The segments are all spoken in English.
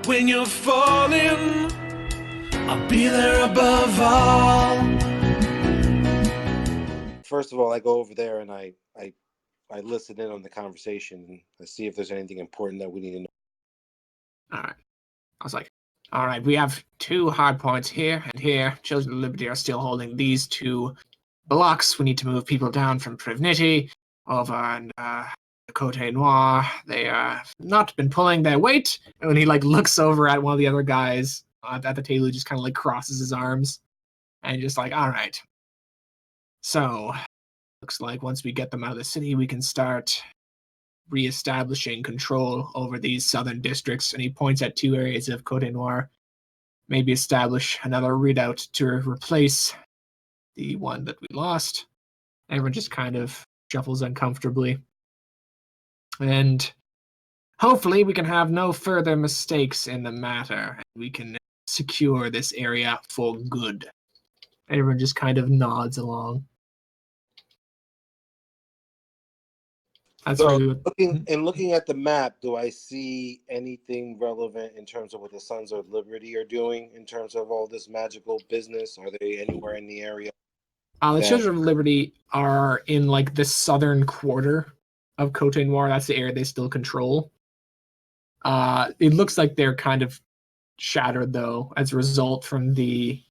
When you're falling, I'll be there above all. First of all, I go over there and I listen in on the conversation and I see if there's anything important that we need to know. All right. I was like, all right, we have two hard points here and here. Children of Liberty are still holding these two blocks. We need to move people down from Privnity over and Cote Noir. They have not been pulling their weight. And when he looks over at one of the other guys at the table, he just kind of crosses his arms and just all right. So looks like once we get them out of the city, we can start reestablishing control over these southern districts. And he points at two areas of Cote Noir. Maybe establish another redoubt to replace the one that we lost. Everyone just kind of shuffles uncomfortably. And hopefully we can have no further mistakes in the matter. And we can secure this area for good. Everyone just kind of nods along. That's So really what... looking at the map, do I see anything relevant in terms of what the Sons of Liberty are doing in terms of all this magical business? Are they anywhere in the area? The Children of Liberty are in the southern quarter of Cote Noir. That's the area they still control. It looks like they're kind of shattered though, as a result from their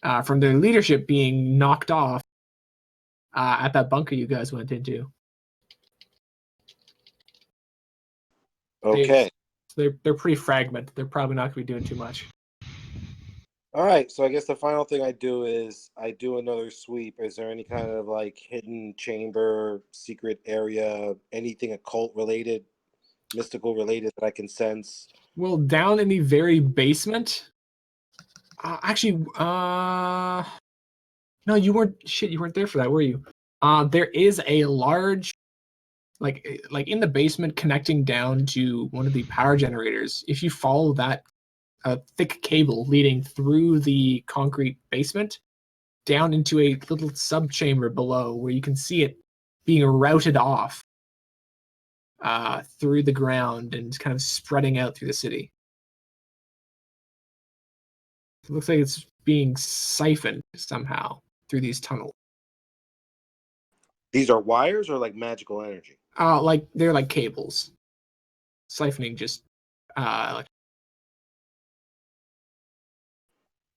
leadership being knocked off at that bunker you guys went into. Okay. They're pretty fragmented. They're probably not going to be doing too much. All right. So I guess the final thing I do is I do another sweep. Is there any kind of hidden chamber, secret area, anything occult related, mystical related that I can sense? Well, down in the very basement. No, you weren't. Shit, you weren't there for that, were you? There is a large, in the basement, connecting down to one of the power generators. If you follow that thick cable leading through the concrete basement down into a little subchamber below, where you can see it being routed off through the ground and kind of spreading out through the city. It looks like it's being siphoned somehow through these tunnels. These are wires or magical energy? They're like cables. Siphoning just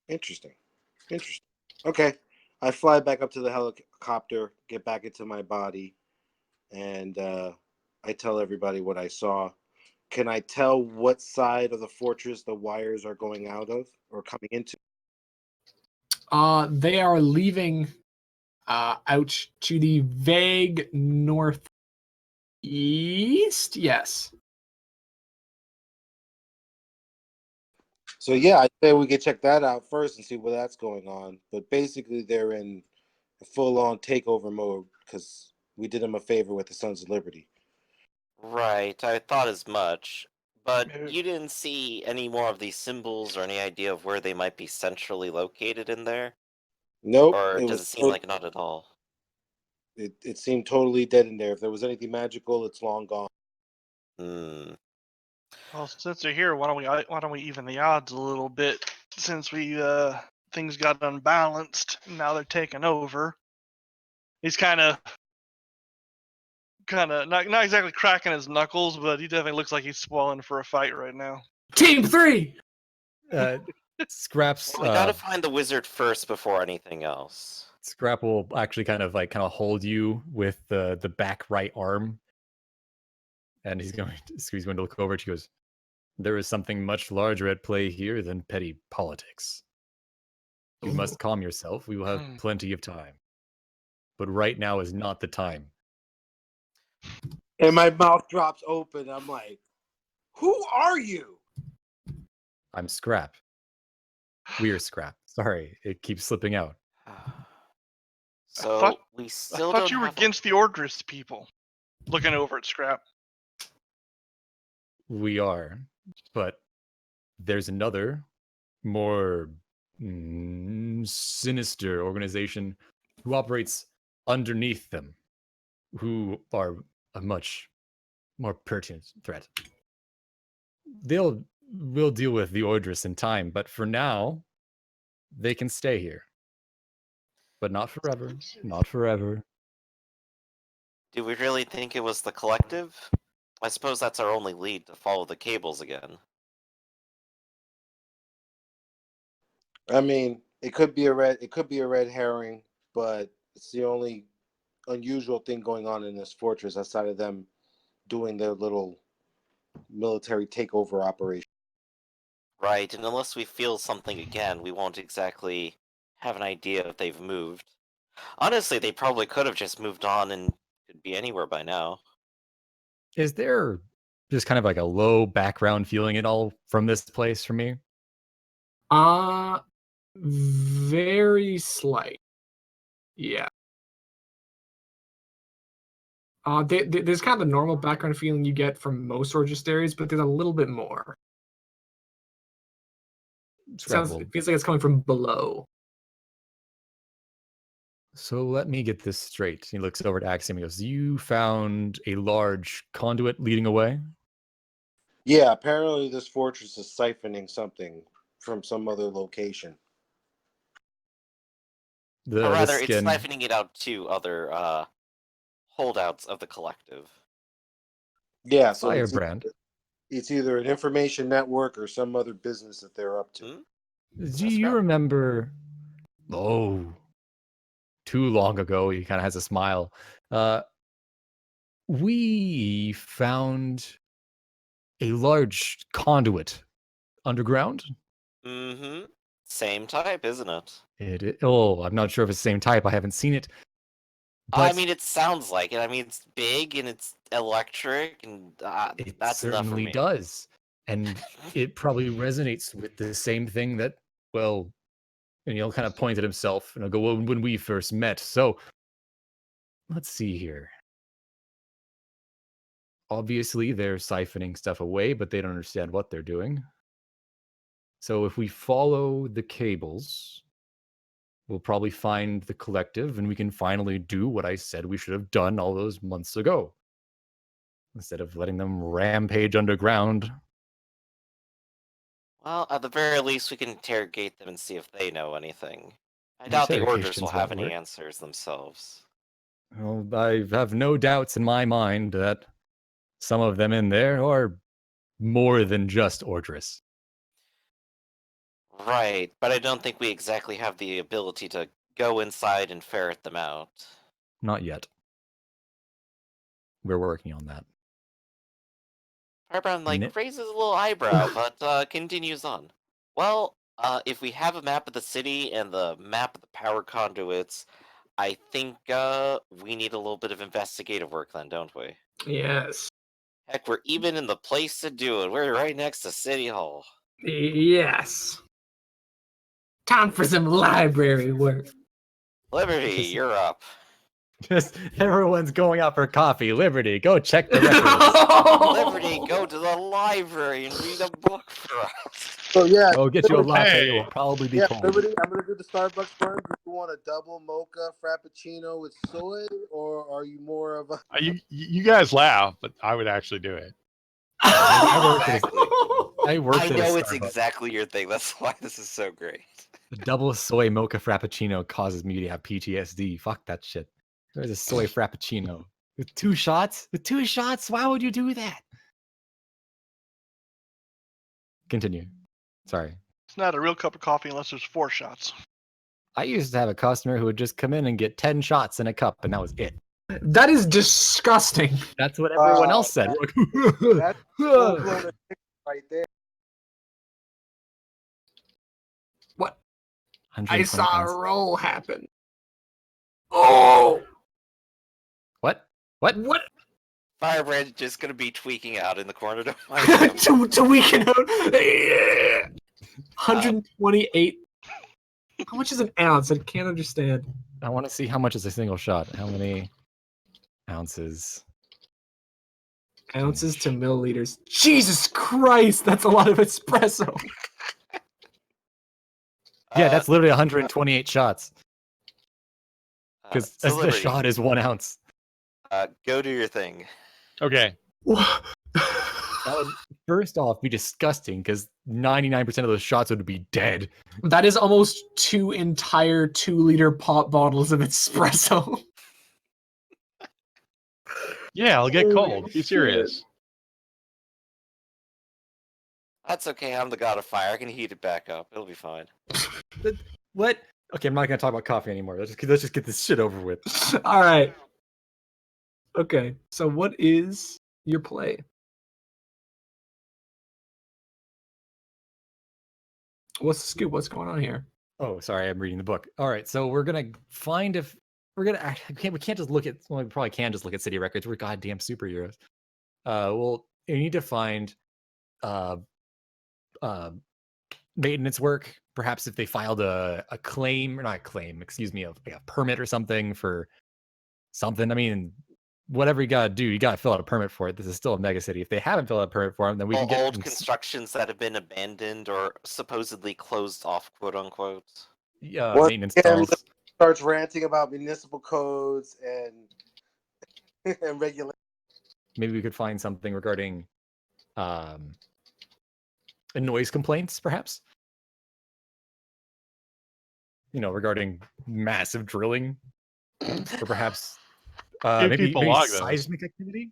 Interesting. Okay. I fly back up to the helicopter, get back into my body, and I tell everybody what I saw. Can I tell what side of the fortress the wires are going out of or coming into? They are leaving out to the vague northeast. Yes. So yeah, I'd say we could check that out first and see where that's going on. But basically, they're in full-on takeover mode because we did them a favor with the Sons of Liberty. Right, I thought as much. But you didn't see any more of these symbols or any idea of where they might be centrally located in there? Nope. Or does it seem like not at all? It seemed totally dead in there. If there was anything magical, it's long gone. Well, since they're here, why don't we even the odds a little bit? Since we things got unbalanced, and now they're taking over. He's kind of not exactly cracking his knuckles, but he definitely looks like he's swelling for a fight right now. Team 3. Scraps. Well, we gotta find the wizard first before anything else. Scrap will actually kind of hold you with the back right arm, and he's going to look over. He goes, "There is something much larger at play here than petty politics. You must calm yourself. We will have plenty of time, but right now is not the time." And my mouth drops open. I'm like, "Who are you?" I'm Scrap. We are Scrap. Sorry, it keeps slipping out. So I thought you were against the Ordris people. Looking over at Scrap. We are, but there's another, more sinister organization who operates underneath them, who are a much more pertinent threat. They'll we'll deal with the Ordris in time, but for now, they can stay here. But not forever. Not forever. Do we really think it was the collective? I suppose that's our only lead to follow the cables again. I mean, it could be a red herring, but it's the only unusual thing going on in this fortress outside of them doing their little military takeover operation. Right, and unless we feel something again, we won't exactly have an idea if they've moved. Honestly, they probably could have just moved on and could be anywhere by now. Is there just kind of like a low background feeling at all from this place for me? Very slight. Yeah. There's kind of the normal background feeling you get from most Origist areas, but there's a little bit more. It feels like it's coming from below. So let me get this straight. He looks over at Axiom and goes, you found a large conduit leading away? Yeah, apparently this fortress is siphoning something from some other location. Or rather, it's siphoning it out to other holdouts of the collective. Yeah, so Firebrand. It's either an information network or some other business that they're up to. Do you remember? Oh, too long ago. He kind of has a smile. We found a large conduit underground. Mm-hmm. Same type, isn't it? I'm not sure if it's the same type. I haven't seen it. But I mean, it sounds like it. I mean, it's big and it's electric, and it that's enough for me. certainly does. And it probably resonates with the same thing that, well, and he'll kind of point at himself and I'll go, well, when we first met. So let's see here. Obviously, they're siphoning stuff away, but they don't understand what they're doing. So if we follow the cables, we'll probably find the collective and we can finally do what I said we should have done all those months ago. Instead of letting them rampage underground. Well, at the very least, we can interrogate them and see if they know anything. I doubt the Orders will have any answers themselves. Well, I have no doubts in my mind that some of them in there are more than just Ordris. Right, but I don't think we exactly have the ability to go inside and ferret them out. Not yet. We're working on that. Firebrand, raises a little eyebrow, but continues on. Well, if we have a map of the city and the map of the power conduits, I think we need a little bit of investigative work then, don't we? Yes. Heck, we're even in the place to do it. We're right next to City Hall. Yes. Time for some library work. Liberty, you're up. Just everyone's going out for coffee. Liberty, go check the records. Liberty, go to the library and read a book for us. So yeah, I'll get you a latte. It will probably be cold. Liberty, I'm gonna do the Starbucks first. Do you want a double mocha frappuccino with soy, or are you more of a? You guys laugh, but I would actually do it. I know it's exactly your thing. That's why this is so great. The double soy mocha frappuccino causes me to have PTSD. Fuck that shit. There's a soy frappuccino. With 2 shots? With 2 shots? Why would you do that? Continue. Sorry. It's not a real cup of coffee unless there's 4 shots. I used to have a customer who would just come in and get 10 shots in a cup, and that was it. That is disgusting. That's what everyone else said. That's right there. What? I saw a roll happen. Oh! What? Firebrand just gonna be tweaking out in the corner to tweaking out. 128. How much is an ounce? I can't understand. I want to see how much is a single shot. How many ounces? Ounces to milliliters. Jesus Christ, that's a lot of espresso. Yeah, that's literally 128 shots. Because so the shot is 1 ounce. Go do your thing. Okay. That would first off be disgusting because 99% of those shots would be dead. That is almost 2 entire 2-liter pop bottles of espresso. Yeah, I'll get Holy cold. Be shit. serious. That's okay. I'm the god of fire. I can heat it back up. It'll be fine. What? Okay, I'm not gonna talk about coffee anymore. Let's just get this shit over with. All right. Okay, so what is your play? What's the scoop? What's going on here? Oh, sorry, I'm reading the book. All right, so we're gonna find if we're gonna. We can't just look at. Well, we probably can just look at city records. We're goddamn superheroes. Well, you need to find uh maintenance work. Perhaps if they filed a claim or not a claim, excuse me, a permit or something for something. I mean, whatever you gotta do, you gotta fill out a permit for it. This is still a mega city. If they haven't filled out a permit for them, then we can get Old constructions that have been abandoned or supposedly closed off, quote unquote. maintenance again, tunnels. Starts ranting about municipal codes and and regulations. Maybe we could find something regarding noise complaints, perhaps. Regarding massive drilling, or perhaps maybe log those. seismic activity.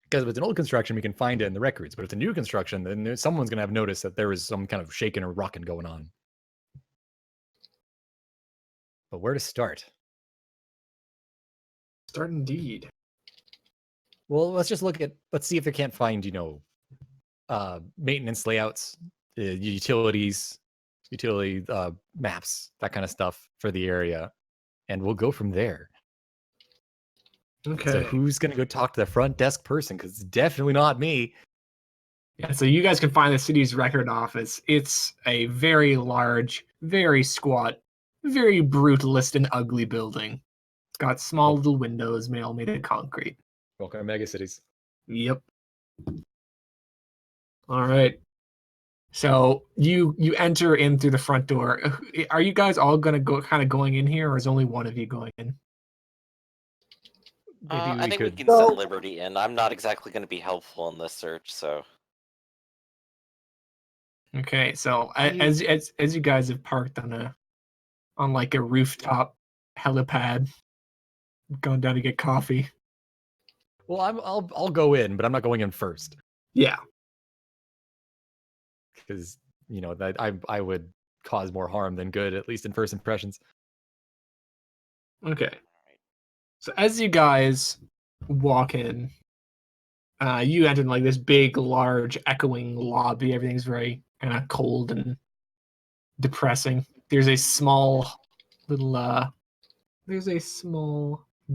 Because if it's an old construction, we can find it in the records. But if it's a new construction, then someone's going to have noticed that there was some kind of shaking or rocking going on. But where to start? Start indeed. Well, let's see if they can't find, maintenance layouts, utility maps, that kind of stuff for the area. And we'll go from there. Okay. So who's going to go talk to the front desk person? Because it's definitely not me. Yeah, so you guys can find the city's record office. It's a very large, very squat, very brutalist and ugly building. It's got small little windows, all made of concrete. Welcome to mega cities. Yep. All right. So you enter in through the front door. Are you guys all gonna going in here, or is only one of you going in? I think we can No. send Liberty in. I'm not exactly going to be helpful in this search, so. Okay, so as you guys have parked on like a rooftop helipad, going down to get coffee. Well, I'll go in, but I'm not going in first. Yeah. Because that I would cause more harm than good, at least in first impressions. Okay. So as you guys walk in, you enter like this big, large, echoing lobby. Everything's very kind of cold and depressing. There's a small little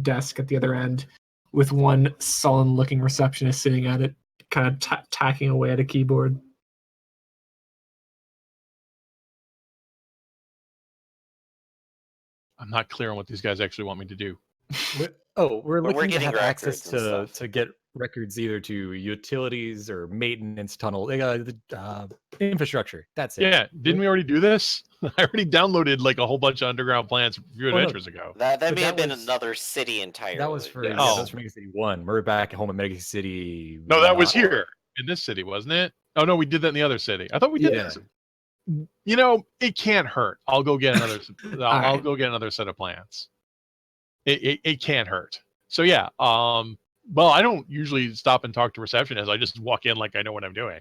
desk at the other end with one sullen-looking receptionist sitting at it, kind of tacking away at a keyboard. I'm not clear on what these guys actually want me to do. We're looking to getting have access records and to get records either to utilities or maintenance tunnel, infrastructure. That's it. Yeah, didn't we already do this? I already downloaded like a whole bunch of underground plans a few no. adventures ago. That But may that have been was- another city entirely. That was for Yes. that was for Mega City 1. We're back at home in Mega City. No, that was 9. here in this city, wasn't it? Oh no, we did that in the other city. I thought we did Yeah. this. It can't hurt. I'll go get another. I'll go get another set of plans. It can't hurt. So yeah. Well, I don't usually stop and talk to receptionists. I just walk in like I know what I'm doing.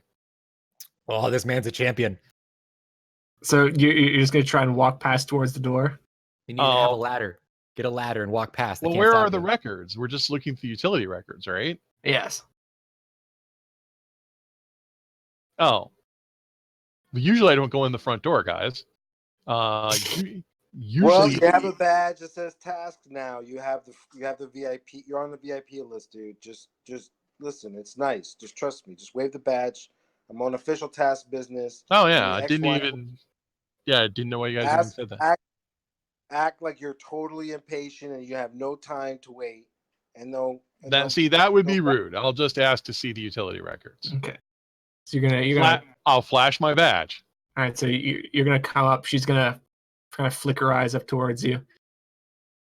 Oh, this man's a champion. So you're just gonna try and walk past towards the door? You need to have a ladder. Get a ladder and walk past. They Well, can't where stop are the you. records? We're just looking through utility records, right? Yes. Oh. Usually I don't go in the front door, guys. Usually, Well, you have a badge that says task now. You have the VIP. You're on the VIP list, dude. Just listen. It's nice. Just trust me. Just wave the badge. I'm on official task business. oh yeah, The I didn't XY even. Yeah, I didn't know why you guys even said that. Act like you're totally impatient and you have no time to wait. That would be rude. I'll just ask to see the utility records. Okay. So you're gonna I'll flash my badge. all right. So you're gonna come up. She's gonna kind of flick her eyes up towards you.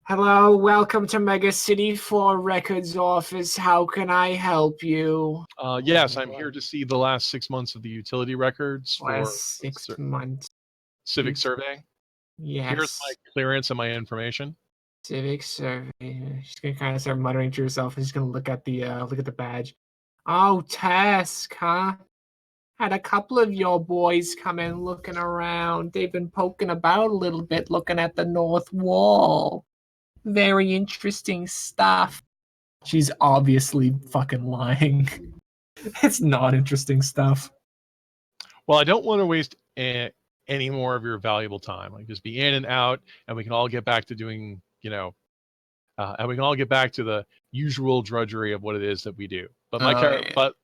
Hello, welcome to Mega City 4 Records Office. How can I help you? Yes, I'm here to see the last 6 months of the utility records for Last 6 months. civic survey. Here's my Yes. clearance and my information. Civic survey. She's gonna kind of start muttering to herself. She's gonna look at the badge. Oh, task, huh? Had a couple of your boys come in looking around. They've been poking about a little bit, looking at the north wall. Very interesting stuff. She's obviously fucking lying. It's not interesting stuff. Well, I don't want to waste any more of your valuable time. Like, just be in and out, and we can all get back to doing, and we can all get back to the usual drudgery of what it is that we do. But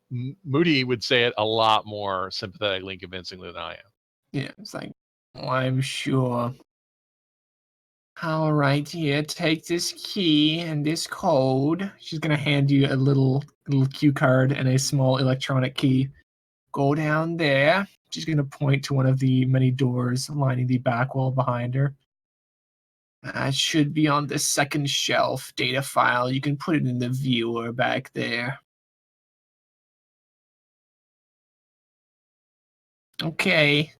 Moody would say it a lot more sympathetically and convincingly than I am. Yeah, it's like, oh, I'm sure. All right, here, take this key and this code. She's gonna hand you a little cue card and a small electronic key. Go down there. She's gonna point to one of the many doors lining the back wall behind her. It should be on the second shelf data file. You can put it in the viewer back there. Okay.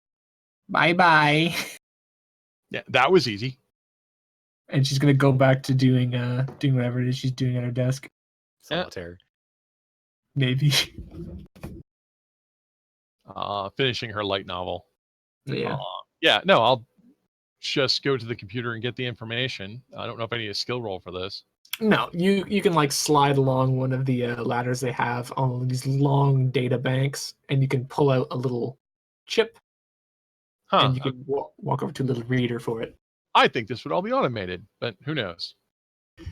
Bye-bye. Yeah, that was easy. And she's gonna go back to doing whatever it is she's doing at her desk. Solitaire. Maybe. Finishing her light novel. Yeah. No, I'll just go to the computer and get the information. I don't know if I need a skill roll for this. No, you can like slide along one of the ladders they have on these long data banks, and you can pull out a little chip, and you can walk over to a little reader for it. I think this would all be automated, but who knows?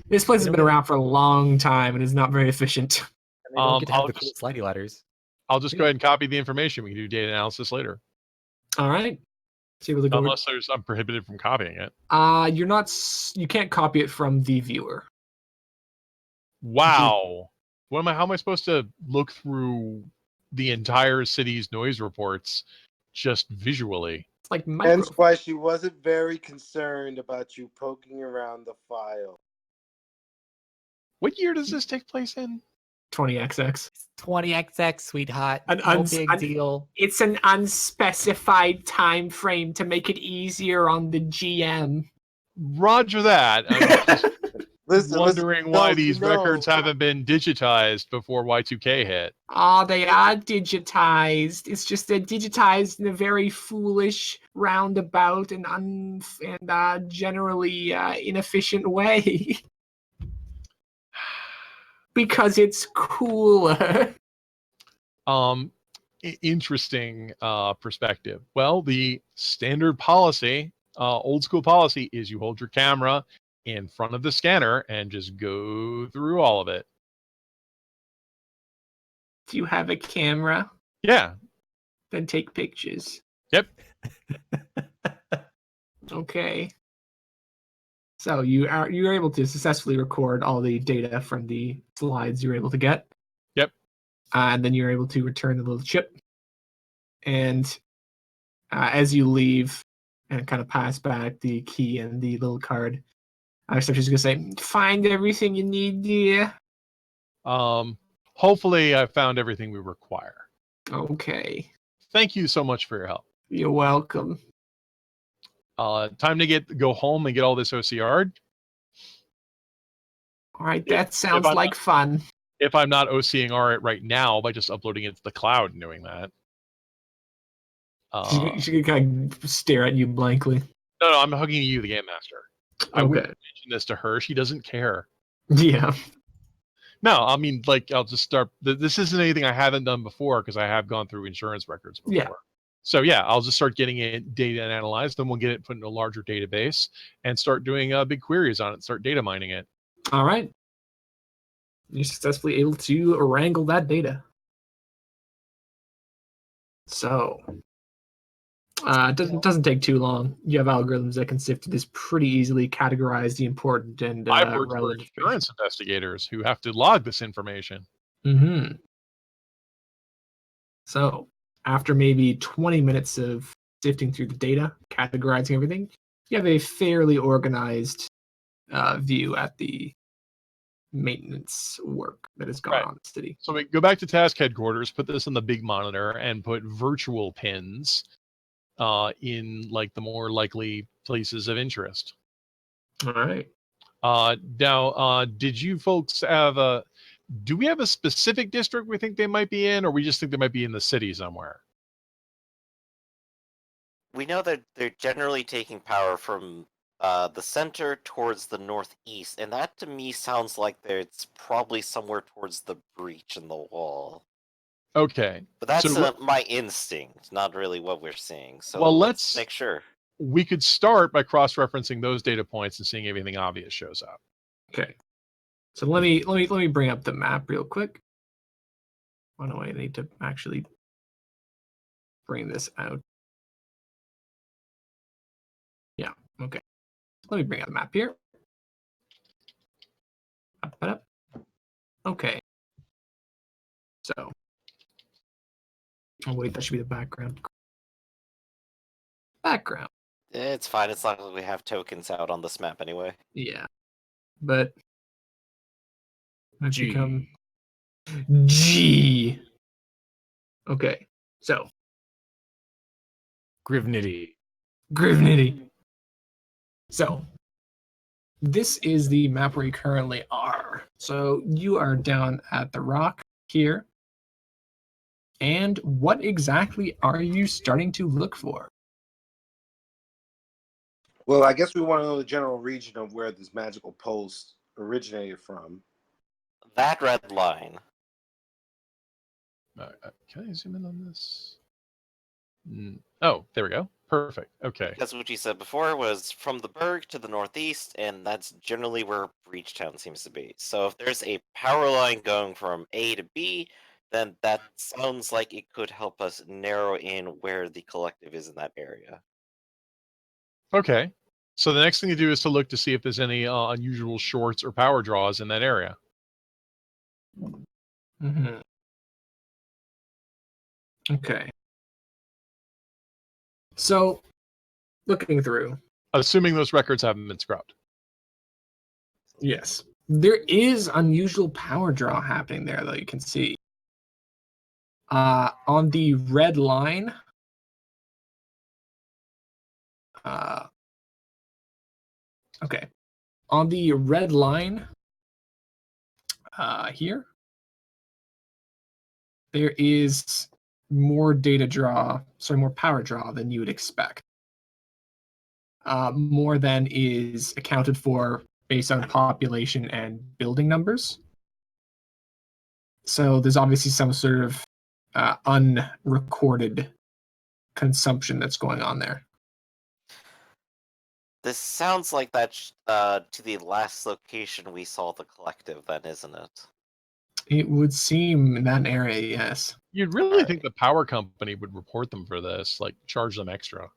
This place has been around for a long time and is not very efficient. And they don't get to have the cool slidey ladders. I'll just go ahead and copy the information. We can do data analysis later. All right. See what Unless I'm prohibited from copying it. You're not. You can't copy it from the viewer. Wow. How am I supposed to look through the entire city's noise reports just visually? It's like Hence why she wasn't very concerned about you poking around the file. What year does this take place in? 20XX. 20XX, sweetheart. No big deal. It's an unspecified time frame to make it easier on the GM. Roger that. I'm just wondering why these records haven't been digitized before Y2K hit. Oh, they are digitized. It's just they're digitized in a very foolish, roundabout, and generally inefficient way. Because it's cooler. Interesting perspective. Well, the standard policy, old school policy, is you hold your camera in front of the scanner and just go through all of it. Do you have a camera? Yeah. Then take pictures. Yep. Okay. So you're able to successfully record all the data from the slides you're able to get. Yep. And then you're able to return the little chip. And as you leave and kind of pass back the key and the little card, so she's gonna say, "Find everything you need, dear." Hopefully, I found everything we require. Okay. Thank you so much for your help. You're welcome. Time to go home and get all this OCR'd. All right, that sounds like fun. If I'm not OCing it right now by just uploading it to the cloud and doing that. She can kind of stare at you blankly. No, I'm hugging you, the Gamemaster. I wouldn't mention this to her. She doesn't care. Yeah. No, I mean, like, I'll just start. This isn't anything I haven't done before because I have gone through insurance records before. Yeah. So yeah, I'll just start getting it data and analyzed. Then we'll get it put in a larger database and start doing big queries on it. Start data mining it. All right. You're successfully able to wrangle that data. So it doesn't take too long. You have algorithms that can sift through this pretty easily, categorize the important and I've worked for relevant insurance investigators who have to log this information. Mm-hmm. So after maybe 20 minutes of sifting through the data, categorizing everything, you have a fairly organized view at the maintenance work that is going on in the city. So we go back to task headquarters, put this on the big monitor, and put virtual pins in like the more likely places of interest. All right. Now, did you folks have do we have a specific district we think they might be in, or we just think they might be in the city somewhere? We know that they're generally taking power from the center towards the northeast, and that to me sounds like it's probably somewhere towards the breach in the wall. Okay. But that's So my instinct, not really what we're seeing. So Well, let's let's- make sure. we could start by cross-referencing those data points and seeing if anything obvious shows up. Okay. So let me bring up the map real quick. Why do I need to actually bring this out? Yeah. Okay. Let me bring up the map here. Up. Okay. So. Oh wait, that should be the background. Background. It's fine. It's not like we have tokens out on this map anyway. Yeah. But let's G. become G. Okay. So Grivnity. Grivnity. So this is the map where you currently are. So you are down at the rock here. And what exactly are you starting to look for? Well, I guess we want to know the general region of where this magical pulse originated from. That red line. Can I zoom in on this? Oh, there we go. Perfect. Okay. That's what you said before, was from the Berg to the northeast, and that's generally where Breachtown seems to be. So if there's a power line going from A to B, then that sounds like it could help us narrow in where the collective is in that area. Okay. So the next thing to do is to look to see if there's any unusual shorts or power draws in that area. Mm-hmm. Okay. So, looking through, Assuming those records haven't been scrubbed. yes, there is unusual power draw happening there, though you can see. On the red line, okay, on the red line here, there is more more power draw than you would expect. More than is accounted for based on population and building numbers. So there's obviously some sort of unrecorded consumption that's going on there. This sounds like that's to the last location we saw the collective, then, isn't it? It would seem in that area, yes. You'd really think the power company would report them for this, like charge them extra.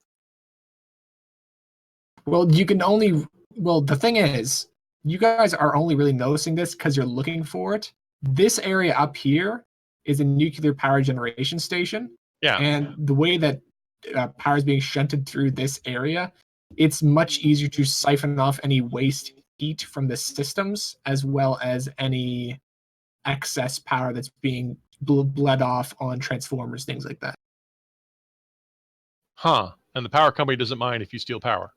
Well, the thing is, you guys are only really noticing this because you're looking for it. This area up here is a nuclear power generation station. Yeah. And the way that power is being shunted through this area, it's much easier to siphon off any waste heat from the systems, as well as any excess power that's being bled off on transformers, things like that. Huh. And the power company doesn't mind if you steal power.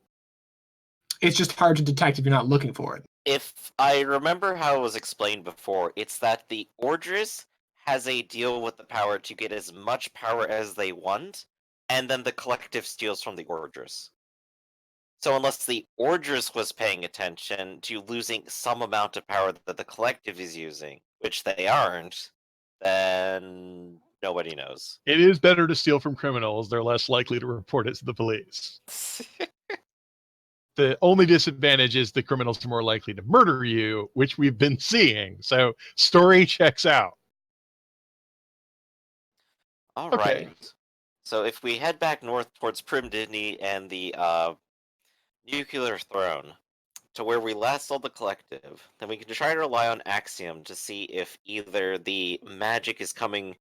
It's just hard to detect if you're not looking for it. If I remember how it was explained before, it's that the Ordris has a deal with the power to get as much power as they want, and then the collective steals from the Ordris. So unless the Ordris was paying attention to losing some amount of power that the collective is using, which they aren't, then nobody knows. It is better to steal from criminals. They're less likely to report it to the police. The only disadvantage is the criminals are more likely to murder you, which we've been seeing. So story checks out. All Okay. right. So if we head back north towards Prim Disney and the nuclear throne, to where we last saw the collective, then we can try to rely on Axiom to see if either the magic is coming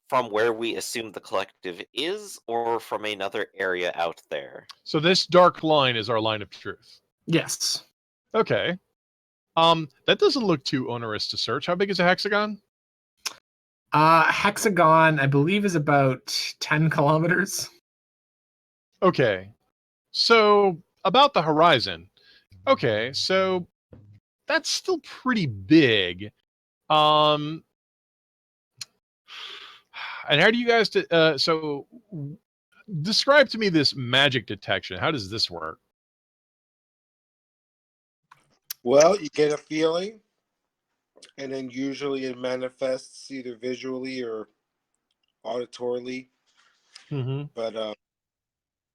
from where we assume the collective is, or from another area out there. So this dark line is our line of truth. Yes. Okay. That doesn't look too onerous to search. How big is a hexagon? Hexagon, I believe, is about 10 kilometers. Okay. So about the horizon. Okay, so that's still pretty big. And how do you guys describe to me this magic detection? How does this work? Well, you get a feeling, and then usually it manifests either visually or auditorily. Mm-hmm. But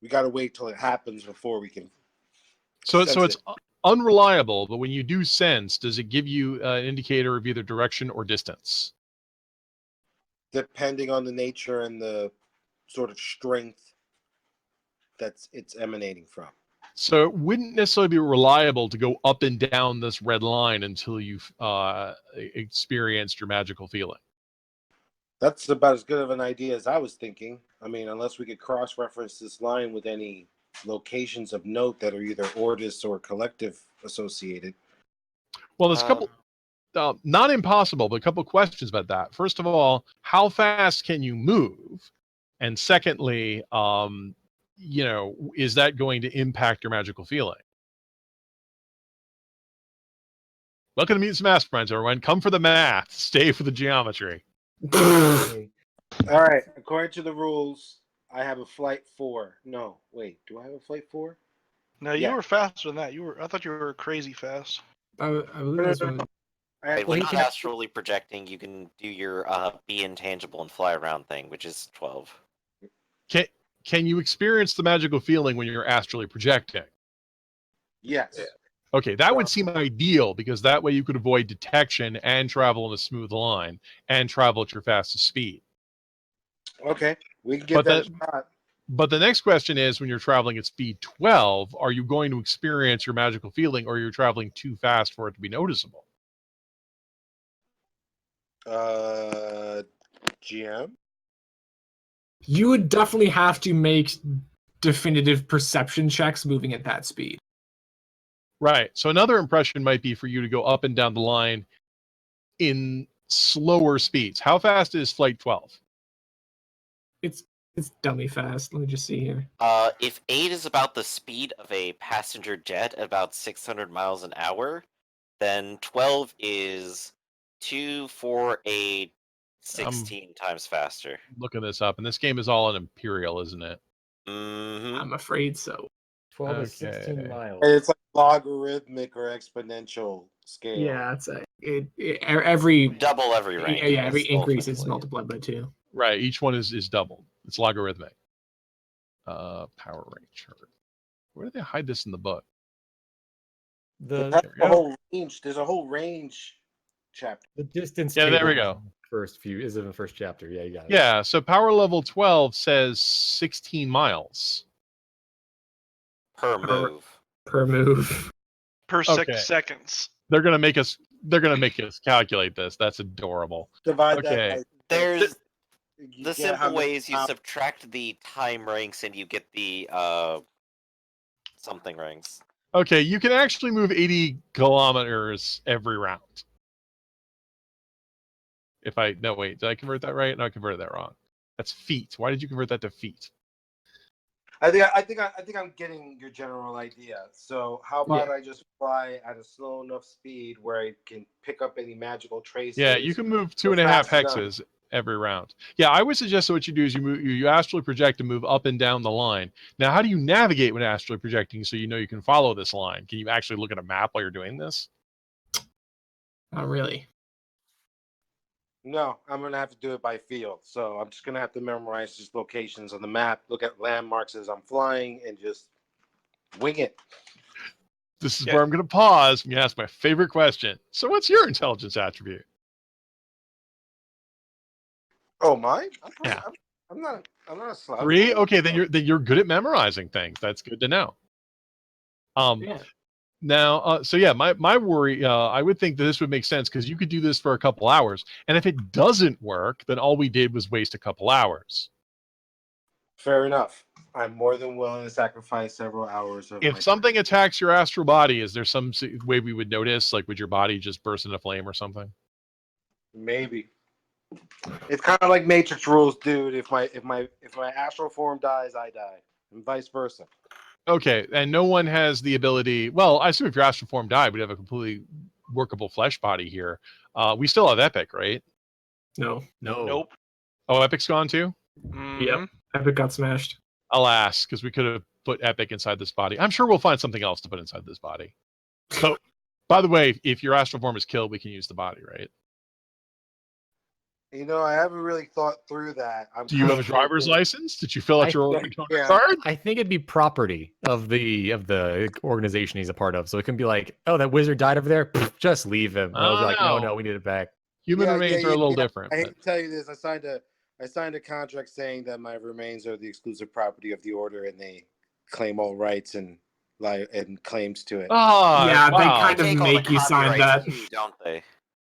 we got to wait till it happens before we can. So sense it's unreliable, but when you do sense, does it give you an indicator of either direction or distance? Depending on the nature and the sort of strength that's it's emanating from. So it wouldn't necessarily be reliable to go up and down this red line until you've experienced your magical feeling. That's about as good of an idea as I was thinking. I mean, unless we could cross-reference this line with any locations of note that are either Ordis or collective associated. Well, there's a couple, not impossible, but a couple questions about that. First of all, how fast can you move? And secondly, is that going to impact your magical feeling? Look at the Mutants Masterminds, everyone. Come for the math. Stay for the geometry. All right. According to the rules, I have a flight 4. No, wait. Do I have a flight 4? No, you were faster than that. I thought you were crazy fast. I believe this one. Right, Well, when he not can- astrally projecting, you can do your be intangible and fly around thing, which is 12. Can you experience the magical feeling when you're astrally projecting? Yes. Okay, that would seem ideal because that way you could avoid detection and travel in a smooth line and travel at your fastest speed. Okay. We can give that a shot. But the next question is, when you're traveling at speed 12, are you going to experience your magical feeling, or you're traveling too fast for it to be noticeable? GM? You would definitely have to make definitive perception checks moving at that speed. Right. So another impression might be for you to go up and down the line in slower speeds. How fast is flight 12? It's dummy fast. Let me just see here. If 8 is about the speed of a passenger jet at about 600 miles an hour, then 12 is 2, 4, 8, 16 times faster. Looking this up, and this game is all in Imperial, isn't it? Mm-hmm. I'm afraid so. 12 is 16 Okay. miles. And it's like logarithmic or exponential scale. Yeah, it's every Double every rank. every increase is ultimately. multiplied by 2. Right. Each one is doubled. It's logarithmic. Power range chart. Where do they hide this in the book? There's a whole range chapter. The distance. Yeah, there we table go. Is in the first chapter. Yeah, you got it. Yeah, so power level 12 says 16 miles. Per move. Per move. Per Okay. seconds. They're gonna make us calculate this. That's adorable. Divide Okay. that by There's you the get how simple many way is you miles- subtract the time ranks and you get the something ranks. Okay, you can actually move 80 kilometers every round. Did I convert that right? No, I converted that wrong. That's feet. Why did you convert that to feet? I think I'm getting your general idea. So how about I just fly at a slow enough speed where I can pick up any magical traces? Yeah, you can move Go 2.5 fast enough. hexes every round. Yeah, I would suggest that what you do is you astrally project and move up and down the line. Now, how do you navigate when astrally projecting so you know you can follow this line? Can you actually look at a map while you're doing this? Not really. No, I'm gonna have to do it by feel. So I'm just gonna have to memorize these locations on the map, look at landmarks as I'm flying, and just wing it. This is where I'm going to pause and ask my favorite question. So, what's your intelligence attribute? Oh, mine? Yeah. I'm not a slouch. 3. Okay, then you're good at memorizing things. That's good to know. Yeah. Now, so yeah, my worry, I would think that this would make sense because you could do this for a couple hours, and if it doesn't work, then all we did was waste a couple hours. Fair enough. I'm more than willing to sacrifice several hours of my If something attacks your astral body, is there some way we would notice? Like, would your body just burst into flame or something? Maybe. It's kind of like Matrix rules, dude. If my astral form dies, I die, and vice versa. Okay, and no one has the ability. Well, I assume if your astral form died, we'd have a completely workable flesh body here. We still have Epic, right? No. Nope. Oh, Epic's gone too? Mhm. Epic got smashed. Alas, because we could have put Epic inside this body. I'm sure we'll find something else to put inside this body. But by the way, if your astral form is killed, we can use the body, right? You know, I haven't really thought through that. Do you have a driver's license? Did you fill out your Yeah. card? I think it'd be property of the organization he's a part of. So it can be like, oh, that wizard died over there. Pfft, just leave him. And I'll be like, no, we need it back. Human remains are a little different. I hate But to tell you this. I signed a contract saying that my remains are the exclusive property of the order, and they claim all rights and claims to it. Yeah, they wow. kind of Take all make the you sign copyrights that. too, don't they?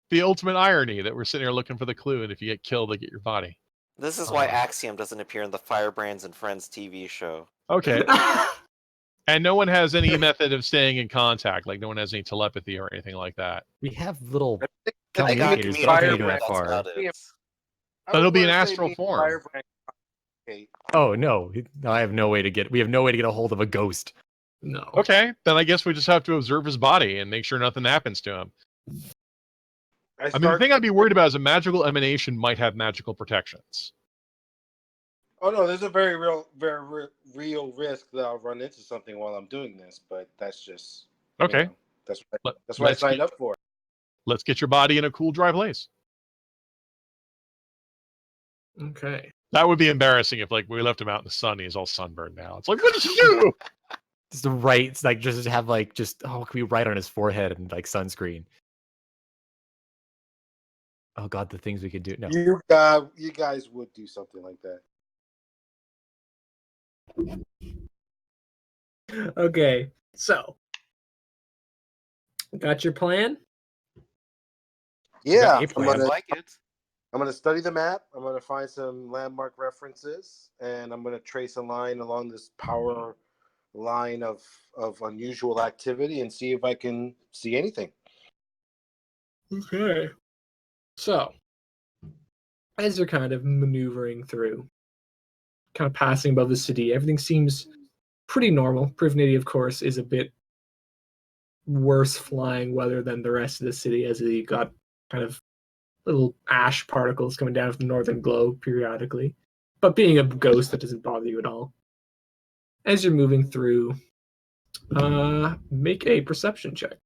The ultimate irony that we're sitting here looking for the clue, and if you get killed, they get your body. This is why Axiom doesn't appear in the Firebrands and Friends TV show. Okay. And no one has any method of staying in contact, like no one has any telepathy or anything like that. We have little I got communicators, but I can't go that that's far. about it. But it'll be an astral form. Oh no, I have no way to get. We have no way to get a hold of a ghost. No. Okay, then I guess we just have to observe his body and make sure nothing happens to him. I mean, the thing I'd be worried about is a magical emanation might have magical protections. Oh no, there's a very real risk that I'll run into something while I'm doing this, but that's just Okay. That's what I signed up for. Let's get your body in a cool, dry place. Okay. That would be embarrassing if, like, we left him out in the sun. He's all sunburned now. It's like, what did you do? Just right, it's like just have like can we write on his forehead and like sunscreen? Oh god, the things we could do. No, You guys would do something like that. Okay. So, got your plan? Yeah, a plan. I like it. I'm gonna study the map. I'm gonna find some landmark references, and I'm gonna trace a line along this power line of unusual activity and see if I can see anything. Okay. So, as you're kind of maneuvering through, kind of passing above the city, everything seems pretty normal. Privnity, of course, is a bit worse flying weather than the rest of the city, as you got kind of little ash particles coming down from the northern globe periodically. But being a ghost, that doesn't bother you at all. As you're moving through, make a perception check.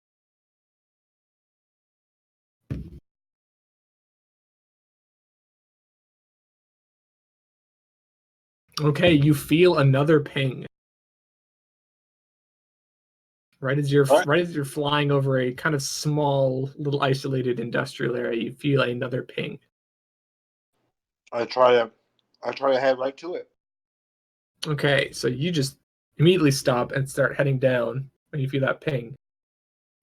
Okay, you feel another ping. Right as you're flying over a kind of small, little isolated industrial area, you feel another ping. I try to head right to it. Okay, so you just immediately stop and start heading down when you feel that ping.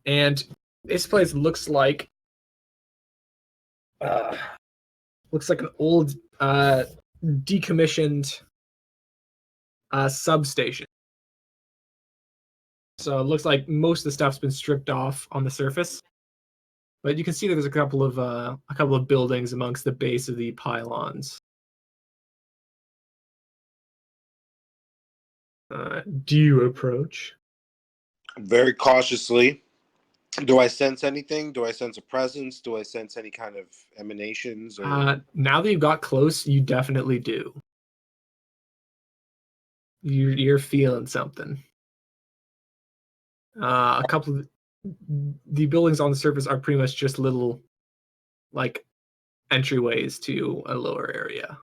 And this place looks like an old decommissioned substation. So it looks like most of the stuff's been stripped off on the surface, but you can see that there's a couple of buildings amongst the base of the pylons. Do you approach? Very cautiously. Do I sense anything? Do I sense a presence? Do I sense any kind of emanations? Or... Now that you've got close, you definitely do. You're feeling something. A couple of the buildings on the surface are pretty much just little, like, entryways to a lower area.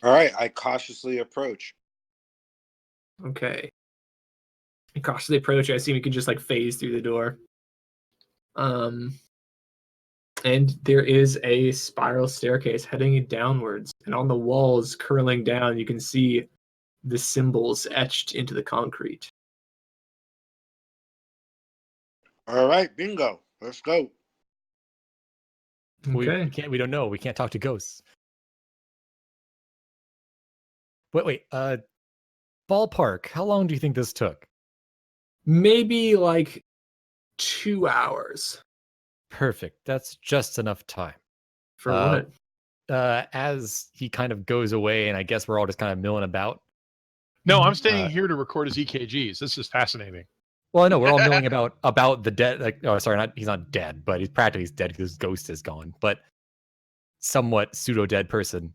All right, I cautiously approach. Okay. You cautiously approach. I assume you can just like phase through the door. And there is a spiral staircase heading downwards, and on the walls curling down, you can see the symbols etched into the concrete. All right, bingo. Let's go. Okay. We don't know. We can't talk to ghosts. Wait. Ballpark. How long do you think this took? Maybe like 2 hours. Perfect. That's just enough time. For Uh, what? As he kind of goes away, and I guess we're all just kind of milling about. No, I'm staying here to record his EKGs. This is fascinating. Well, I know we're all milling about the dead. Like, oh, sorry, he's not dead, but he's practically dead because his ghost is gone. But somewhat pseudo dead person.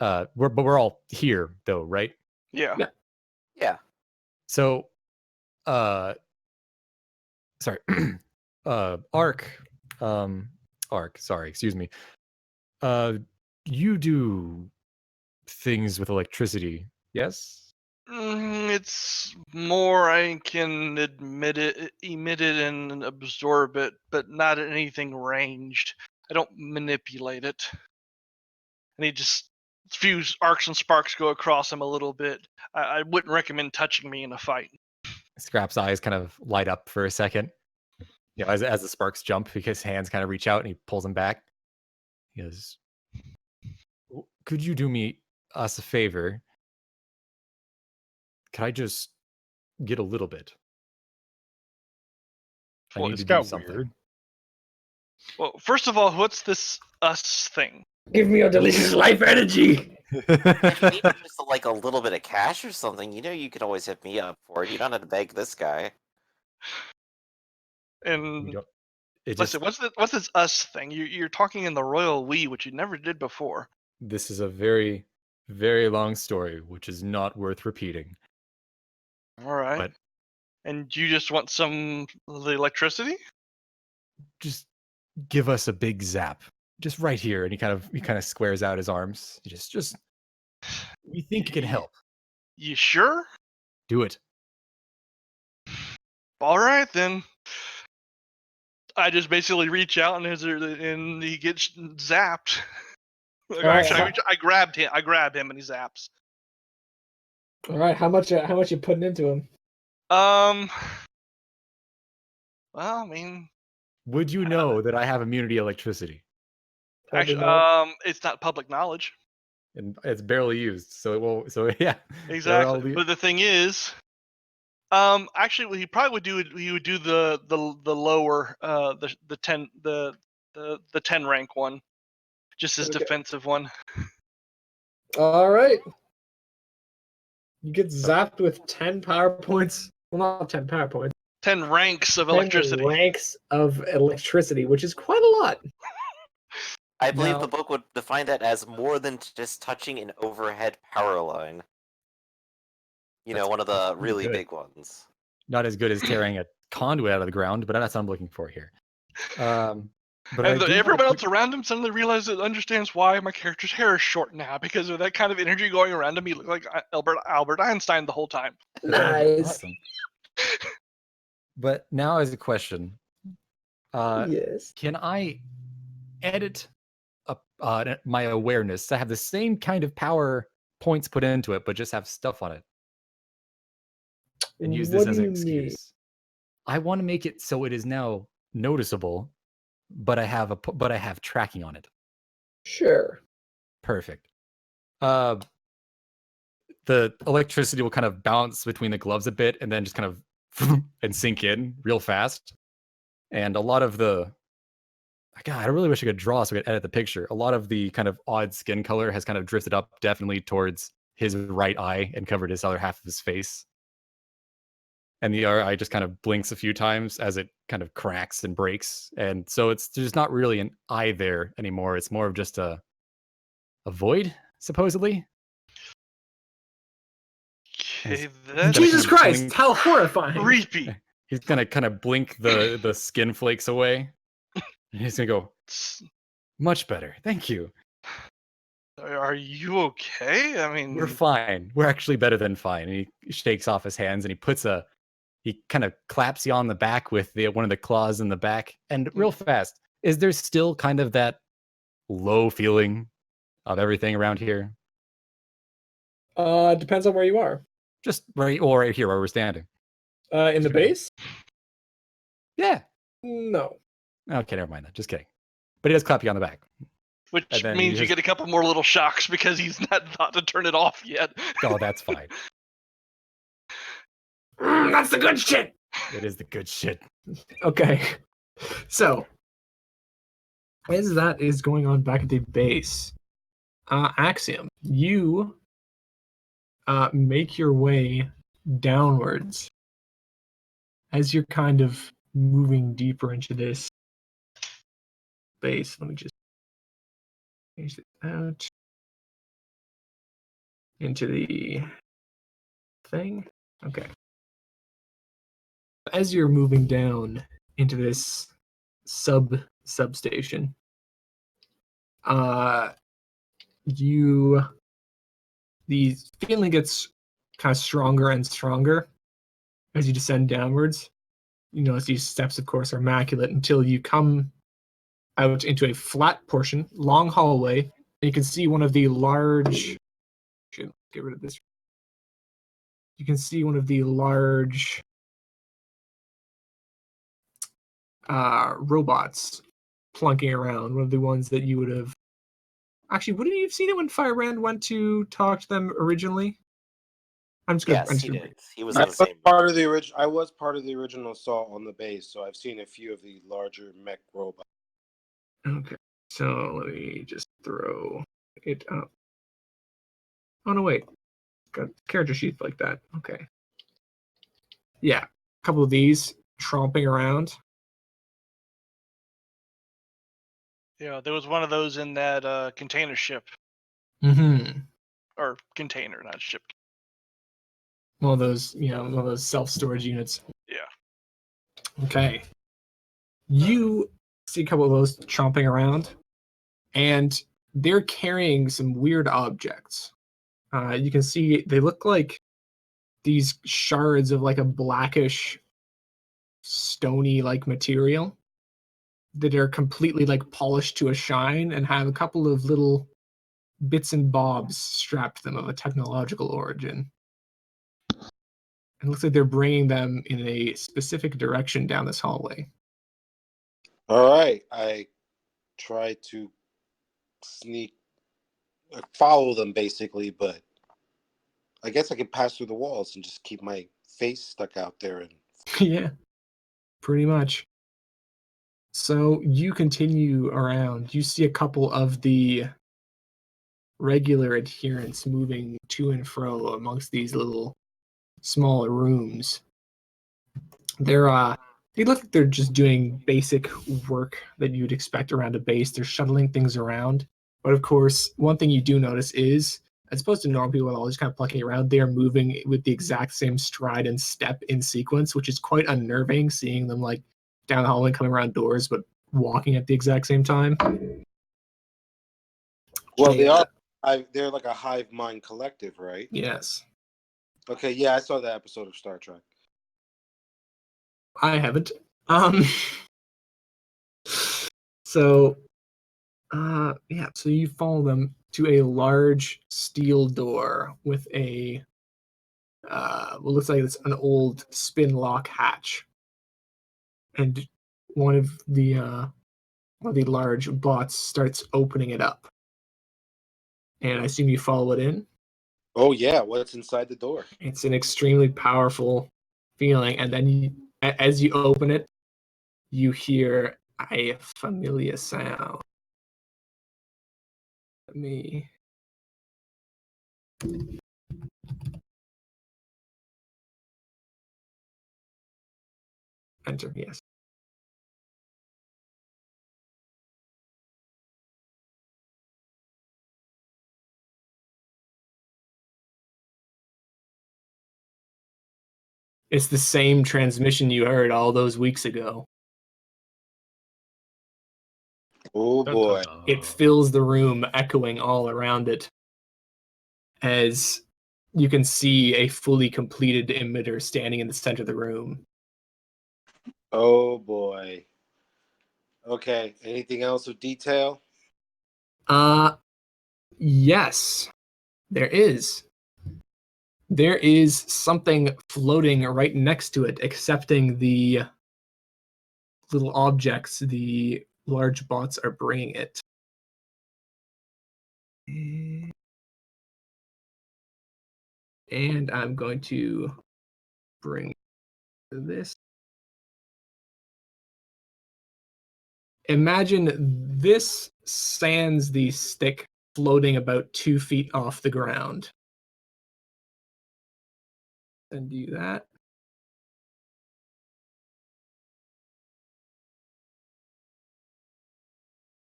We're all here though, right? Yeah. Yeah. So, sorry, Ark, sorry, excuse me. You do things with electricity, yes? It's more I can emit it and absorb it, but not anything ranged. I don't manipulate it. And he just few arcs and sparks go across him a little bit. I wouldn't recommend touching me in a fight. Scrap's eyes kind of light up for a second. You know, as the sparks jump, his hands kind of reach out and he pulls them back. He goes, "Could you do us a favor? Could I just get a little bit? I need It's to do got something." weird. Well, first of all, what's this us thing? Give me your delicious life energy. If you need just like a little bit of cash or something, you can always hit me up for it. You don't have to beg this guy. And It listen, just, what's this us thing? You're talking in the royal we, which you never did before. this is a very, very long story, which is not worth repeating. All right. But And you just want some of the electricity? just give us a big zap, just right here. And he kind of squares out his arms. Just we think it can help. You sure? Do it. All right then. I just basically reach out and he gets zapped. Actually, I grabbed him. I grab him and he zaps. All right, how much you putting into him? Well, I mean, Would you know that I have immunity to electricity? Probably actually, not. it's not public knowledge. And it's barely used, so it won't. So yeah, Exactly. But the thing is, actually, what he probably would do, he would do the lower, the 10 rank one, just his Okay. defensive one. All right. You get zapped with 10 power points. Well, not 10 power points. 10 ranks of 10 electricity. ranks of electricity, which is quite a lot. I believe Now- the book would define that as more than just touching an overhead power line. That's One of the pretty really good. big ones. Not as good as tearing a conduit out of the ground, but that's what I'm looking for here. But I And do have a everyone quick- else around him suddenly realizes, understands why my character's hair is short now, because of that kind of energy going around him. He looked like Albert Einstein the whole time. Nice. Awesome. But now as a question, Yes. can I edit my awareness to have the same kind of power points put into it, but just have stuff on it? And use this What as do an you mean? excuse. I want to make it so it is now noticeable, but I have tracking on it. Sure. Perfect. The electricity will kind of bounce between the gloves a bit and then just kind of and sink in real fast. And a lot of the God, I really wish I could draw so I could edit the picture. A lot of the kind of odd skin color has kind of drifted up definitely towards his right eye and covered his other half of his face. And the other eye just kind of blinks a few times as it kind of cracks and breaks. And so there's not really an eye there anymore. It's more of just a void, supposedly. Okay, Instead that's of Jesus kind of Christ, blink- how horrifying. creepy. He's gonna kind of blink the skin flakes away. And he's gonna go, much better. Thank you. Are you okay? I mean, We're fine. We're actually better than fine. And he shakes off his hands and he kind of claps you on the back with one of the claws in the back. And real fast, is there still kind of that low feeling of everything around here? Depends on where you are. Just right here where we're standing. In the base? Yeah. No. Okay, never mind that. Just kidding. But he does clap you on the back. Which And then means he you has- get a couple more little shocks because he's not thought to turn it off yet. Oh, that's fine. That's the good shit. It is the good shit. Okay. So, as that is going on back at the base, Axiom, you make your way downwards as you're kind of moving deeper into this base. Let me just change it out into the thing. Okay. As you're moving down into this substation, the feeling gets kind of stronger and stronger as you descend downwards. You notice these steps, of course, are immaculate until you come out into a flat portion, long hallway, and you can see one of the large. Should get rid of this. You can see one of the large robots plunking around. One of the ones that you would have. Actually, wouldn't you have seen it when Firebrand went to talk to them originally? I'm just gonna. Yes, he did. He was I in the was same. part of the original. I was part of the original assault on the base, so I've seen a few of the larger mech robots. Okay, so let me just throw it up. Oh no, wait. Got character sheets like that. Okay. Yeah, a couple of these tromping around. Yeah, there was one of those in that container ship. Mm-hmm. Or container, not ship. One of those, one of those self-storage units. Yeah. Okay. You see a couple of those chomping around, and they're carrying some weird objects. You can see they look like these shards of like a blackish, stony-like material that are completely like polished to a shine and have a couple of little bits and bobs strapped to them of a technological origin. It looks like they're bringing them in a specific direction down this hallway. All right, I try to follow them basically, but I guess I could pass through the walls and just keep my face stuck out there. And Yeah, pretty much. So you continue around. You see a couple of the regular adherents moving to and fro amongst these little smaller rooms. They look like they're just doing basic work that you'd expect around a base. They're shuttling things around. But of course, one thing you do notice is, as opposed to normal people all just kind of plucking around, they are moving with the exact same stride and step in sequence, which is quite unnerving, seeing them like down the hallway coming around doors, but walking at the exact same time. well, they are. They're like a hive mind collective, right? Yes. Okay, yeah, I saw that episode of Star Trek. I haven't. So you follow them to a large steel door with a what looks like it's an old spin lock hatch. And one of the large bots starts opening it up. And I assume you follow it in. Oh yeah, what's inside the door? It's an extremely powerful feeling, and then as you open it, you hear a familiar sound. Let me enter, yes. It's the same transmission you heard all those weeks ago. Oh boy. It fills the room, echoing all around it, as you can see a fully completed emitter standing in the center of the room. Oh boy. Okay, anything else of detail? Yes, there is. There is something floating right next to it, accepting the little objects the large bots are bringing it. And I'm going to bring this. Imagine this sans the stick floating about 2 feet off the ground. And do that.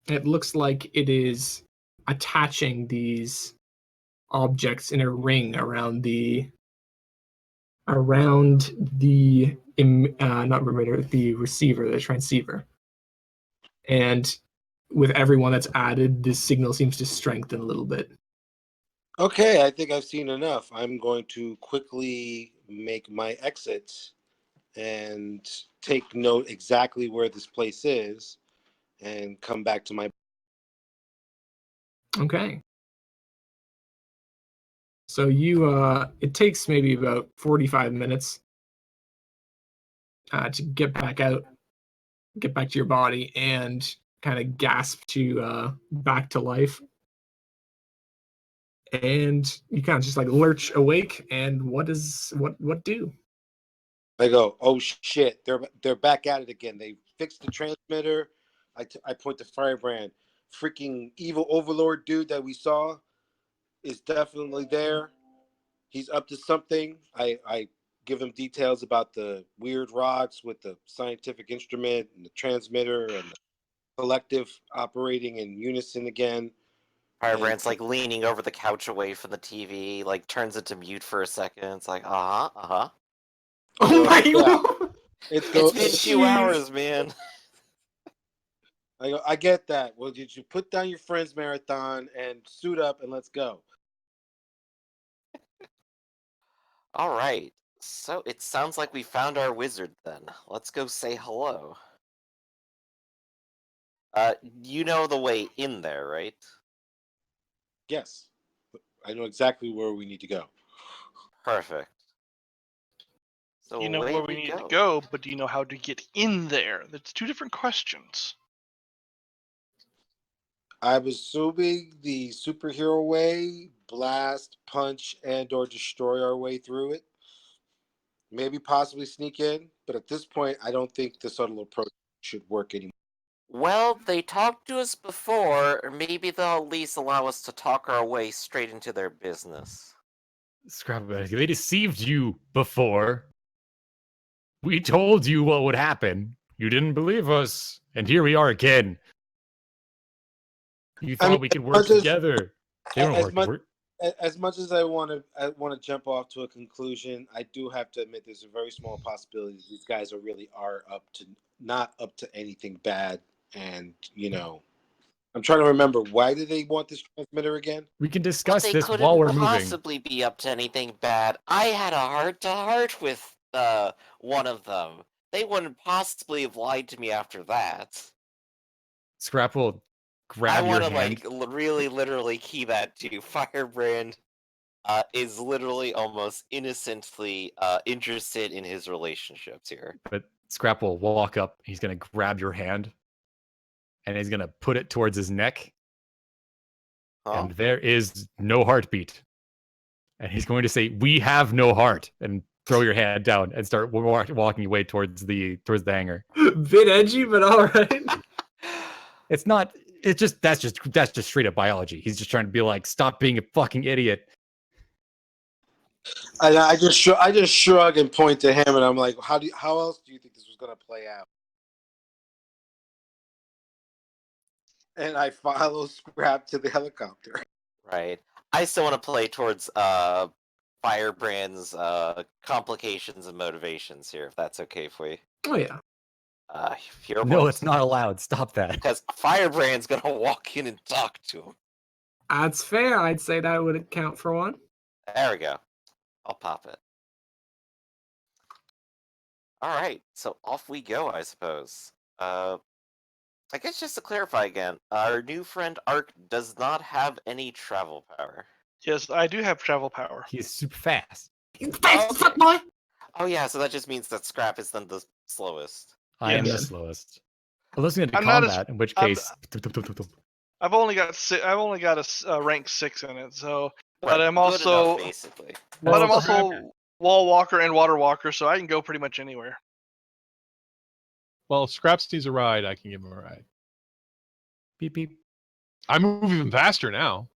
It looks like it is attaching these objects in a ring around the not remitter, the receiver, the transceiver. And with everyone that's added, this signal seems to strengthen a little bit. Okay, I think I've seen enough. I'm going to quickly make my exit and take note exactly where this place is and come back to my... Okay. So it takes maybe about 45 minutes to get back out, get back to your body, and kind of gasp to back to life. And you kind of just like lurch awake. And what do? I go, oh shit, they're back at it again. They fixed the transmitter. I point to Firebrand. Freaking evil overlord dude that we saw is definitely there. He's up to something. I give him details about the weird rocks with the scientific instrument and the transmitter and the collective operating in unison again. Firebrand's like leaning over the couch away from the TV, like turns it to mute for a second. It's like, Oh my god! It's been 2 hours, man. I go, I get that. Well, did you put down your friends marathon and suit up and let's go? All right. So it sounds like we found our wizard then. Let's go say hello. You know the way in there, right? Yes. I know exactly where we need to go. Perfect. So You know away where we need to go, but do you know how to get in there? That's 2 different questions. I'm assuming the superhero way, blast, punch, and or destroy our way through it. Maybe possibly sneak in, but at this point, I don't think the subtle approach should work anymore. Well, they talked to us before, or maybe they'll at least allow us to talk our way straight into their business. Scrap it. They deceived you before. We told you what would happen. You didn't believe us. And here we are again. You thought we could work together. They don't work. As much as I want to jump off to a conclusion, I do have to admit there's a very small possibility these guys are not up to anything bad. And I'm trying to remember, why did they want this transmitter again? We can discuss this They while we're couldn't moving. possibly be up to anything bad. I had a heart-to-heart with one of them. They wouldn't possibly have lied to me after that. Scrap will grab your hand. I want to really literally key that to Firebrand. Is literally almost innocently interested in his relationships here. But Scrap will walk up. He's gonna grab your hand, and he's gonna put it towards his neck. And there is no heartbeat. And he's going to say, "We have no heart," and throw your hand down and start walking away towards the hangar. Bit edgy, but all right. It's not. It's just that's just straight up biology. He's just trying to be like, stop being a fucking idiot. I just shrug and point to him, and I'm like, how else do you think this was going to play out? And I follow Scrap to the helicopter. Right. I still want to play towards Firebrand's complications and motivations here, if that's okay for you. Oh yeah. No, it's not allowed. Stop that. Because Firebrand's gonna walk in and talk to him. That's fair. I'd say that would count for one. There we go. I'll pop it. Alright, so off we go, I suppose. I guess just to clarify again, our new friend Ark does not have any travel power. Yes, I do have travel power. He's super fast. Fuck boy. Oh yeah, so that just means that Scrap is then the slowest. I am the slowest. Unless we get into combat, in which case... I've only got a rank 6 in it, so. But Right, I'm good also, enough, basically. but I'm Well, also wall walker and water walker, so I can go pretty much anywhere. Well, if Scraps needs a ride, I can give him a ride. Beep beep. I move even faster now.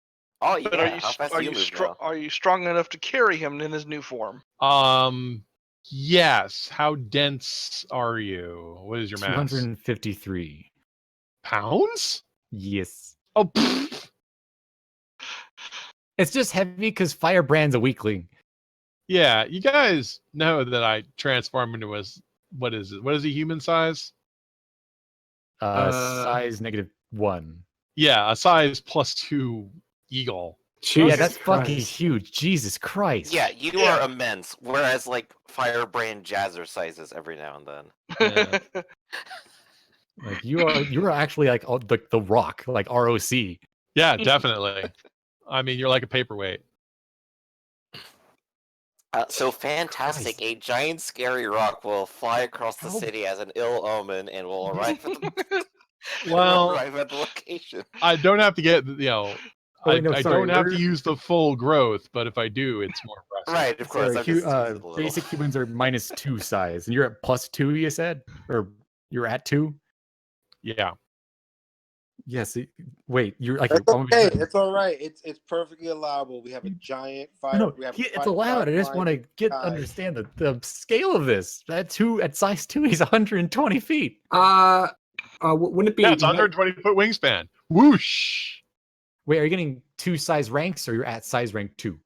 Oh But yeah, how fast do you move now? are you strong enough to carry him in his new form? Yes. How dense are you? What is your mass? 253 pounds? Yes. Oh, pfft. It's just heavy because Firebrand's a weakling. Yeah. You guys know that I transform into a what is it? What is he? Human size? Size -1. Yeah, a size +2 eagle. Yeah, Jesus that's fucking Christ. huge. Jesus Christ. Yeah, you are immense. Whereas like Firebrand jazzer sizes every now and then. Yeah. Like you are actually like the Rock, like ROC. Yeah, definitely. I mean, you're like a paperweight. So fantastic! Christ. A giant scary rock will fly across the How- city as an ill omen and will arrive at the Well, arrive at the location. I don't have to get Oh, wait, no, I sorry, don't have to we're- use the full growth, but if I do, it's more impressive. Right, of course. Sorry, I'm just using a little. basic humans are -2 size, and you're at +2. You said, or you're at 2. Yeah. Yes. Wait, you're like That's you're okay. It's all right. It's perfectly allowable. We have a giant fire. No, we have it's allowed. I just want to understand the scale of this. At size 2, he's 120 feet. Wouldn't it be? Yeah, it's 120-foot wingspan. Whoosh. Wait, are you getting 2 size ranks, or you're at size rank 2?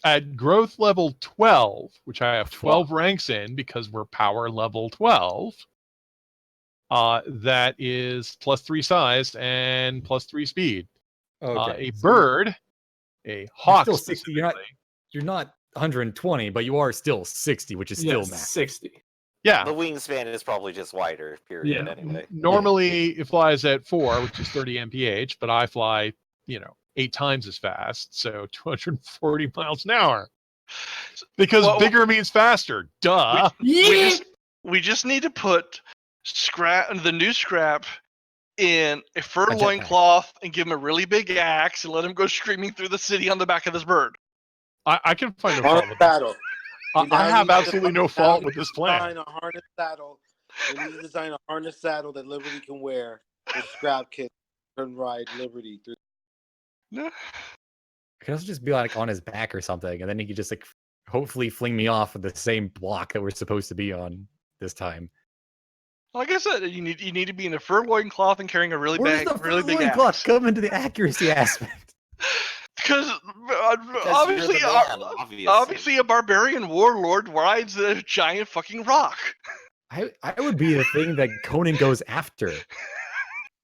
At growth level 12, which I have 12 ranks in because we're power level 12, that is +3 size and +3 speed. Okay. A bird, a hawk still 60. specifically. You're not 120, but you are still 60, which is still max. 60. Yeah. The wingspan is probably just wider, period, Yeah. anyway. Normally it flies at 4, which is 30 mph, but I fly, 8 times as fast, so 240 miles an hour. Because bigger means faster. Duh. We just need to put the new Scrap in a fur loincloth and give him a really big axe and let him go screaming through the city on the back of this bird. I can find no fault with this. I have absolutely no fault with this plan. A harness saddle. We need to design a harness saddle that Liberty can wear. The Scrap can ride Liberty through. I could also just be like on his back or something, and then he could just like hopefully fling me off of the same block that we're supposed to be on this time. Like I said, you need to be in a fur loincloth and carrying a really big axe. Come into the accuracy aspect. Because obviously a barbarian warlord rides a giant fucking rock. I would be the thing that Conan goes after.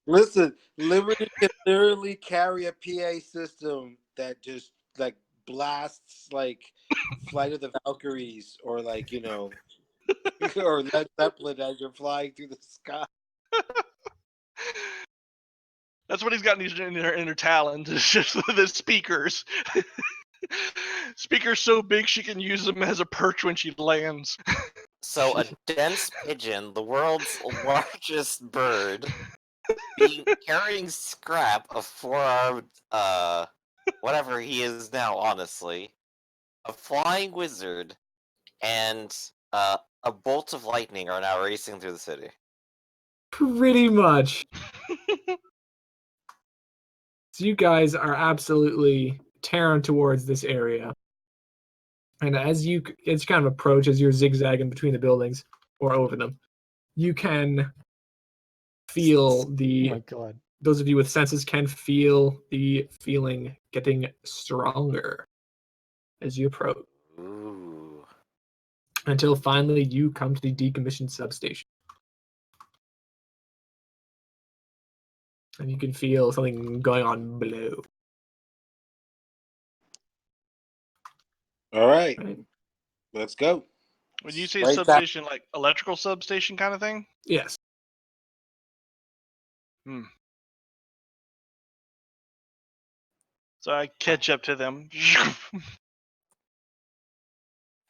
Listen, Liberty can literally carry a PA system that just like blasts like Flight of the Valkyries or like or Led Zeppelin as you're flying through the sky. That's what he's got in her talent. It's just the speakers. Speakers so big she can use them as a perch when she lands. So a dense pigeon, the world's largest bird, carrying Scrap, a 4-armed, whatever he is now, honestly, a flying wizard, and a bolt of lightning are now racing through the city. Pretty much. So you guys are absolutely tearing towards this area. And as you kind of approach, as you're zigzagging between the buildings or over them, you can feel the... Oh my god. Those of you with senses can feel the feeling getting stronger as you approach. Ooh. Until finally you come to the decommissioned substation. And you can feel something going on below. All right. Let's go. When you say substation, like electrical substation kind of thing? Yes. So I catch up to them.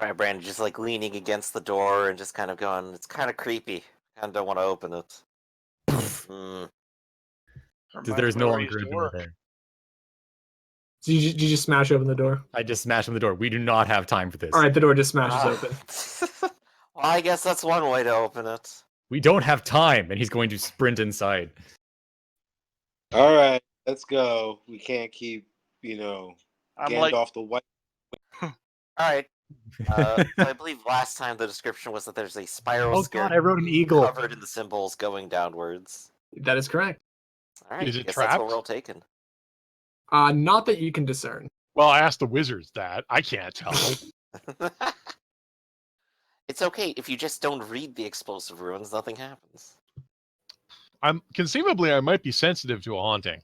Alright, Brandon, just like leaning against the door and just kind of going, it's kind of creepy. Kind of don't want to open it. Or Because my there's no memories longer a to door work. there. So you just smash open the door. I just smashed on the door. We do not have time for this. All right, the door just smashes open. Well, I guess that's one way to open it. We don't have time, and he's going to sprint inside. All right, let's go. We can't keep, I'm Gandalf like, the White. All right. So I believe last time the description was that there's a spiral Oh skirt god, I wrote an eagle. covered in the symbols going downwards. That is correct. All right, Is I it guess that's what trapped? we're all taking. Not that you can discern. Well, I asked the wizards that. I can't tell. It's okay if you just don't read the explosive ruins. Nothing happens. I'm conceivably I might be sensitive to a haunting.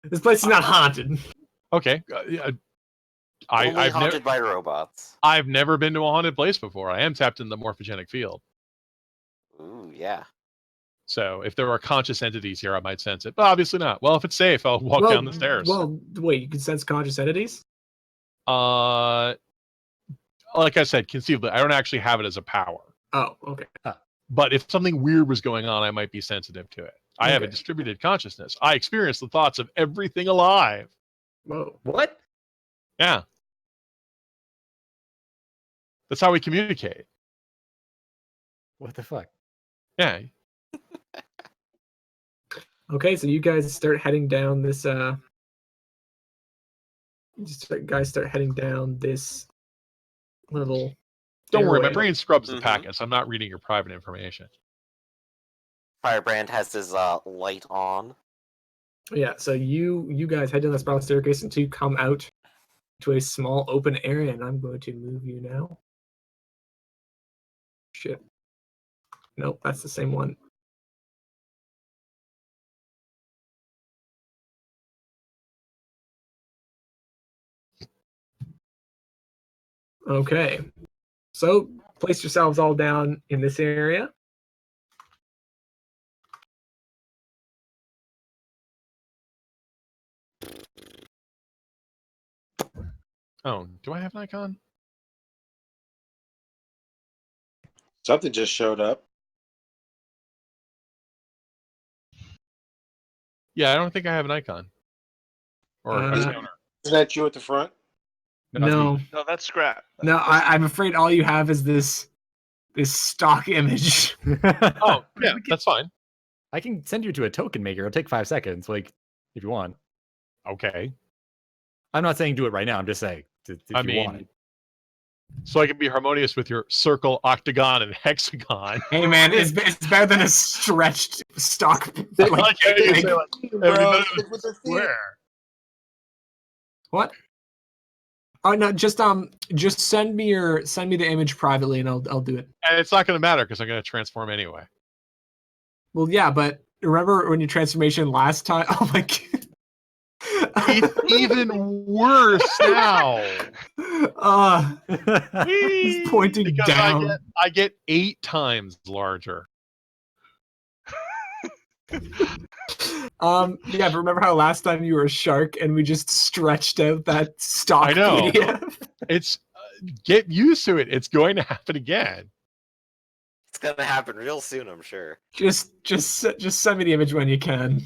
This place is not haunted. Okay. Only I've haunted never by robots. I've never been to a haunted place before. I am tapped in the morphogenic field. Ooh, yeah. So if there are conscious entities here, I might sense it. But obviously not. Well, if it's safe, I'll walk down the stairs. Well, wait, you can sense conscious entities? Like I said, conceivably, I don't actually have it as a power. Oh, okay. But if something weird was going on, I might be sensitive to it. I have a Okay. distributed consciousness. I experience the thoughts of everything alive. Whoa. What? Yeah. That's how we communicate. What the fuck? Yeah. Okay, so you guys start heading down this guys start heading down this little Don't worry, my stairway. brain scrubs the Mhm. packets. I'm not reading your private information. Firebrand has his light on. Yeah, so you guys head down the spiral staircase until you come out to a small open area, and I'm going to move you now. Shit. Nope, that's the same one. Okay. So place yourselves all down in this area. Oh, do I have an icon? Something just showed up. Yeah, I don't think I have an icon. Or a Uh, counter. Is that you at the front? No. no, that's scrap. No, I'm afraid all you have is this stock image. Oh, yeah, that's fine. I can send you to a token maker. It'll take 5 seconds, like, if you want. Okay. I'm not saying do it right now. I'm just saying if you want it. So I can be harmonious with your circle, octagon, and hexagon. Hey man, it's better than a stretched stock. I like how you say, like, everybody Stick with the theme. square. What? Oh no, just send me the image privately and I'll do it. And it's not going to matter because I'm going to transform anyway. Well, yeah, but remember when your transformation last time? Oh my god. It's even worse now. He's pointing Because down. I get 8 times larger. Yeah, but remember how last time you were a shark and we just stretched out that stock I know. PDF? It's get used to it. It's going to happen again. It's gonna happen real soon, I'm sure. Just send me the image when you can.